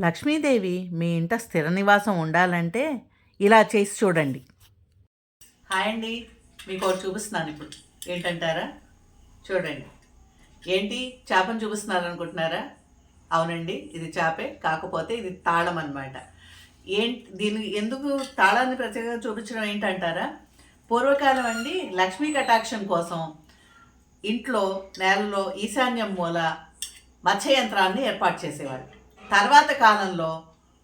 లక్ష్మీదేవి మీ ఇంట స్థిర నివాసం ఉండాలంటే ఇలా చేసి చూడండి. హాయ్ అండి, మీకు ఒకటి చూపిస్తున్నాను ఇప్పుడు. ఏంటంటారా? చూడండి. ఏంటి చేపను చూపిస్తున్నారు అనుకుంటున్నారా? అవునండి, ఇది చేపే, కాకపోతే ఇది తాళం అన్నమాట. దీన్ని ఎందుకు తాళాన్ని ప్రత్యేకంగా చూపించడం ఏంటంటారా? పూర్వకాలం అండి, లక్ష్మీ కటాక్షం కోసం ఇంట్లో నేలలో ఈశాన్యం మూల మత్స్య యంత్రాన్ని ఏర్పాటు చేసేవారు. తర్వాత కాలంలో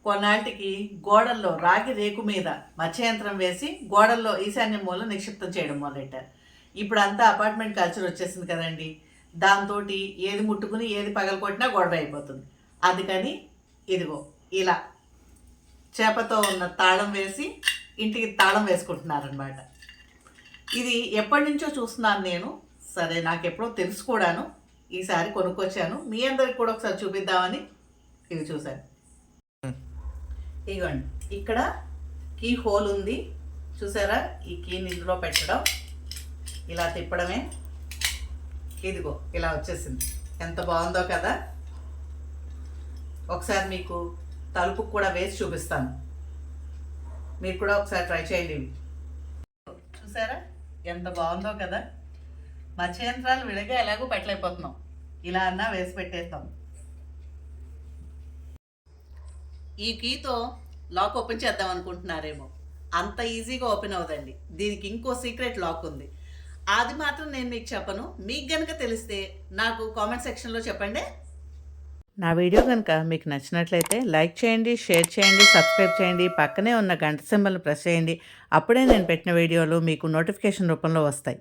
కొన్నాటికి గోడల్లో రాగి రేకు మీద మత్స్యయంత్రం వేసి గోడల్లో ఈశాన్య మూల నిక్షిప్తం చేయడం మొదలెట్టారు. ఇప్పుడు అంతా అపార్ట్మెంట్ కల్చర్ వచ్చేసింది కదండి. దాంతో ఏది ముట్టుకుని ఏది పగలకొట్టినా గొడవ అయిపోతుంది. అందుకని ఇదిగో ఇలా చేపతో ఉన్న తాళం వేసి ఇంటికి తాళం వేసుకుంటున్నారనమాట. ఇది ఎప్పటి నుంచో చూస్తున్నాను నేను. సరే, నాకు ఎప్పుడో తెలుసు కూడాను. ఈసారి కొనుక్కొచ్చాను, మీ అందరికి కూడా ఒకసారి చూపిద్దామని ఇది చూశాను. ఇదిగోండి, ఇక్కడ కీ హోల్ ఉంది చూసారా? ఈ కీని ఇందులో పెట్టడం, ఇలా తిప్పడమే. ఇదిగో ఇలా వచ్చేసింది. ఎంత బాగుందో కదా. ఒకసారి మీకు తలుపుకు కూడా వేసి చూపిస్తాను, మీరు కూడా ఒకసారి ట్రై చేయండి. చూసారా ఎంత బాగుందో కదా. మత్స్యంత్రాలు విడిగా ఎలాగో పెట్టలేకపోతున్నాం, ఇలా అన్నా వేసి పెట్టేస్తాం. ఈ కీతో లాక్ ఓపెన్ చేద్దాం అనుకుంటున్నారేమో, అంత ఈజీగా ఓపెన్ అవుదండి. దీనికి ఇంకో సీక్రెట్ లాక్ ఉంది, అది మాత్రం నేను మీకు చెప్పను. మీకు కనుక తెలిస్తే నాకు కామెంట్ సెక్షన్లో చెప్పండి. నా వీడియో కనుక మీకు నచ్చినట్లయితే లైక్ చేయండి, షేర్ చేయండి, సబ్స్క్రైబ్ చేయండి, పక్కనే ఉన్న గంట సింబల్ని ప్రెస్ చేయండి. అప్పుడే నేను పెట్టిన వీడియోలు మీకు నోటిఫికేషన్ రూపంలో వస్తాయి.